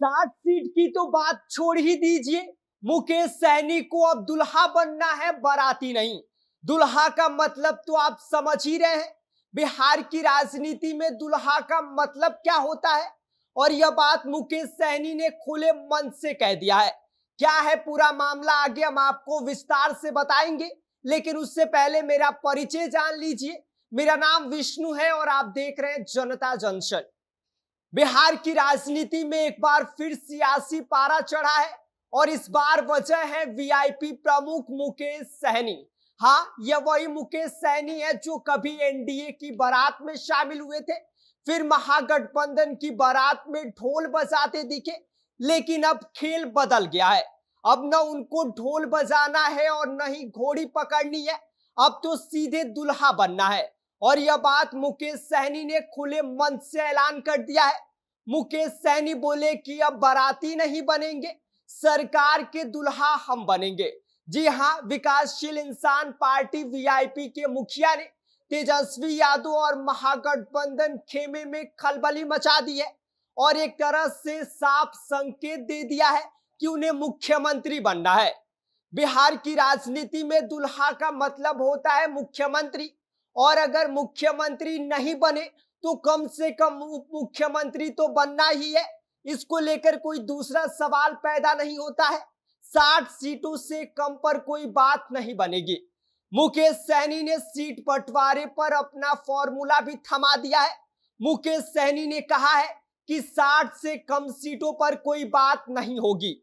60 seat की तो बात छोड़ ही दीजिए, मुकेश सहनी को अब दुल्हा बनना है, बाराती नहीं। दुल्हा का मतलब तो आप समझ ही रहे हैं। बिहार की राजनीति में दुल्हा का मतलब क्या होता है, और यह बात मुकेश सहनी ने खुले मन से कह दिया है। क्या है पूरा मामला आगे हम आपको विस्तार से बताएंगे, लेकिन उससे पहले मेरा परिचय जान लीजिए। मेरा नाम विष्णु है और आप देख रहे हैं जनता जंक्शन। बिहार की राजनीति में एक बार फिर सियासी पारा चढ़ा है, और इस बार वजह है वीआईपी प्रमुख मुकेश सहनी। हाँ, यह वही मुकेश सहनी है जो कभी एनडीए की बारात में शामिल हुए थे, फिर महागठबंधन की बारात में ढोल बजाते दिखे। लेकिन अब खेल बदल गया है। अब न उनको ढोल बजाना है और न ही घोड़ी पकड़नी है, अब तो सीधे दुल्हा बनना है। और यह बात मुकेश सहनी ने खुले मन से ऐलान कर दिया है। मुकेश सहनी बोले कि अब बाराती नहीं बनेंगे, सरकार के दुल्हा हम बनेंगे। जी हां, विकासशील इंसान पार्टी वीआईपी के मुखिया ने तेजस्वी यादव और महागठबंधन खेमे में खलबली मचा दी है, और एक तरह से साफ संकेत दे दिया है कि उन्हें मुख्यमंत्री बनना है। बिहार की राजनीति में दुल्हा का मतलब होता है मुख्यमंत्री, और अगर मुख्यमंत्री नहीं बने तो कम से कम उप मुख्यमंत्री तो बनना ही है। इसको लेकर कोई दूसरा सवाल पैदा नहीं होता है। 60 सीटों से कम पर कोई बात नहीं बनेगी। मुकेश सहनी ने सीट बंटवारे पर अपना फॉर्मूला भी थमा दिया है। मुकेश सहनी ने कहा है कि 60 से कम सीटों पर कोई बात नहीं होगी।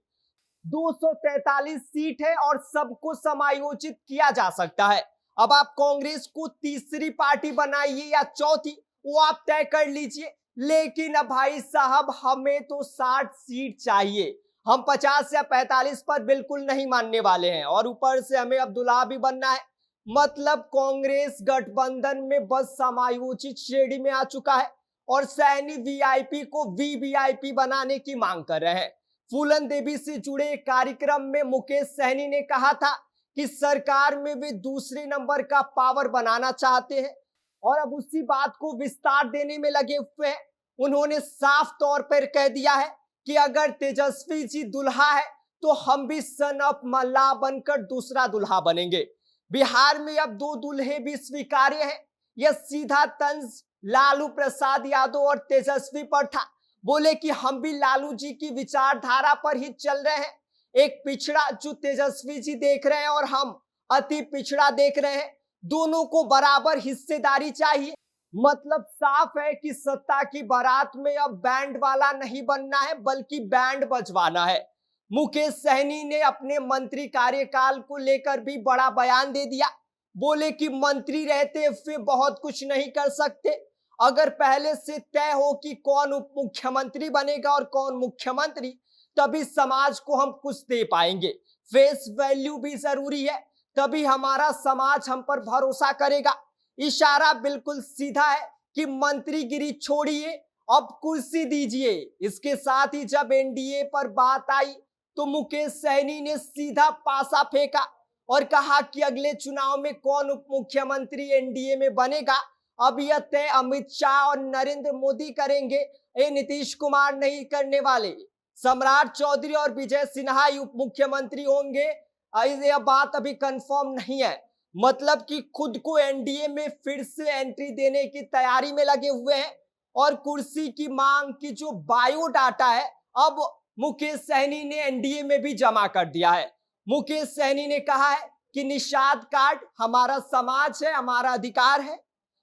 243 सीट है और सबको समायोजित किया जा सकता है। अब आप कांग्रेस को तीसरी पार्टी बनाइए या चौथी, वो आप तय कर लीजिए, लेकिन अब भाई साहब हमें तो 60 सीट चाहिए। हम 50 या 45 पर बिल्कुल नहीं मानने वाले हैं, और ऊपर से हमें अब दुल्हा भी बनना है। मतलब कांग्रेस गठबंधन में बस समायोजित श्रेणी में आ चुका है, और सहनी वीआईपी को वीवीआईपी बनाने की मांग कर रहे हैं। फूलन देवी से जुड़े एक कार्यक्रम में मुकेश सहनी ने कहा था कि सरकार में वे दूसरे नंबर का पावर बनाना चाहते हैं, और अब उसी बात को विस्तार देने में लगे हुए हैं। उन्होंने साफ तौर पर कह दिया है कि अगर तेजस्वी जी दुल्हा है तो हम भी सन ऑफ मल्लाह बनकर दूसरा दुल्हा बनेंगे। बिहार में अब 2 दुल्हे भी स्वीकार्य हैं। यह सीधा तंज लालू प्रसाद यादव और तेजस्वी पर था। बोले कि हम भी लालू जी की विचारधारा पर ही चल रहे हैं। एक पिछड़ा जो तेजस्वी जी देख रहे हैं और हम अति पिछड़ा देख रहे हैं, दोनों को बराबर हिस्सेदारी चाहिए। मतलब साफ है कि सत्ता की बारात में अब बैंड वाला नहीं बनना है, बल्कि बैंड बजवाना है। मुकेश सहनी ने अपने मंत्री कार्यकाल को लेकर भी बड़ा बयान दे दिया। बोले कि मंत्री रहते हुए बहुत कुछ नहीं कर सकते। अगर पहले से तय हो कि कौन उप मुख्यमंत्री बनेगा और कौन मुख्यमंत्री, तभी समाज को हम कुछ दे पाएंगे। फेस वैल्यू भी जरूरी है, तभी हमारा समाज हम पर भरोसा करेगा। इशारा बिल्कुल सीधा है कि मंत्रीगिरी छोड़िए, अब कुर्सी दीजिए। इसके साथ ही जब एनडीए पर बात आई तो मुकेश सहनी ने सीधा पासा फेंका और कहा कि अगले चुनाव में कौन उप मुख्यमंत्री एनडीए में बनेगा, अब यह तय अमित शाह और नरेंद्र मोदी करेंगे, ये नीतीश कुमार नहीं करने वाले। सम्राट चौधरी और विजय सिन्हा उप मुख्यमंत्री होंगे, यह बात अभी कंफर्म नहीं है। मतलब कि खुद को एनडीए में फिर से एंट्री देने की तैयारी में लगे हुए हैं, और कुर्सी की मांग की जो बायोडाटा है अब मुकेश सहनी ने एनडीए में भी जमा कर दिया है। मुकेश सहनी ने कहा है कि निषाद कार्ड हमारा समाज है, हमारा अधिकार है।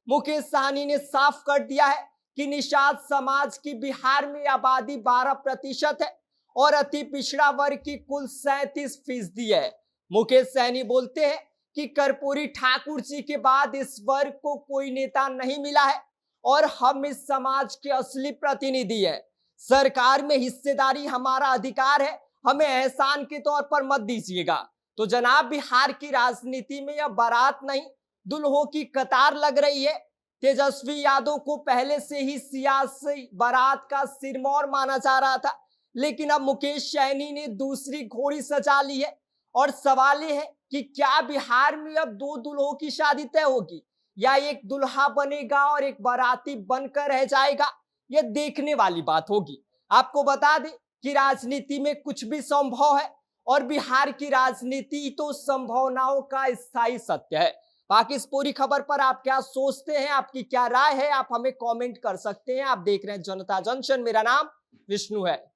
मुकेश सहनी ने साफ कर दिया है कि निषाद समाज की बिहार में आबादी 12% है और अति पिछड़ा वर्ग की कुल 37% है। मुकेश सहनी बोलते हैं कि कर्पूरी ठाकुर जी के बाद इस वर्ग को कोई नेता नहीं मिला है, और हम इस समाज के असली प्रतिनिधि हैं। सरकार में हिस्सेदारी हमारा अधिकार है, हमें एहसान के तौर पर मत दीजिएगा। तो जनाब, बिहार की राजनीति में अब बारात नहीं, दुल्हों की कतार लग रही है। तेजस्वी यादव को पहले से ही सियासी बारात का सिरमौर माना जा रहा था, लेकिन अब मुकेश सहनी ने दूसरी घोड़ी सजा ली है। और सवाल ये है कि क्या बिहार में अब 2 दुल्हों की शादी तय होगी, या एक दुल्हा बनेगा और एक बाराती बनकर रह जाएगा? यह देखने वाली बात होगी। आपको बता दें की राजनीति में कुछ भी संभव है और बिहार की राजनीति तो संभावनाओं का स्थायी सत्य है। बाकी इस पूरी खबर पर आप क्या सोचते हैं, आपकी क्या राय है, आप हमें कमेंट कर सकते हैं। आप देख रहे हैं जनता जंक्शन, मेरा नाम विष्णु है।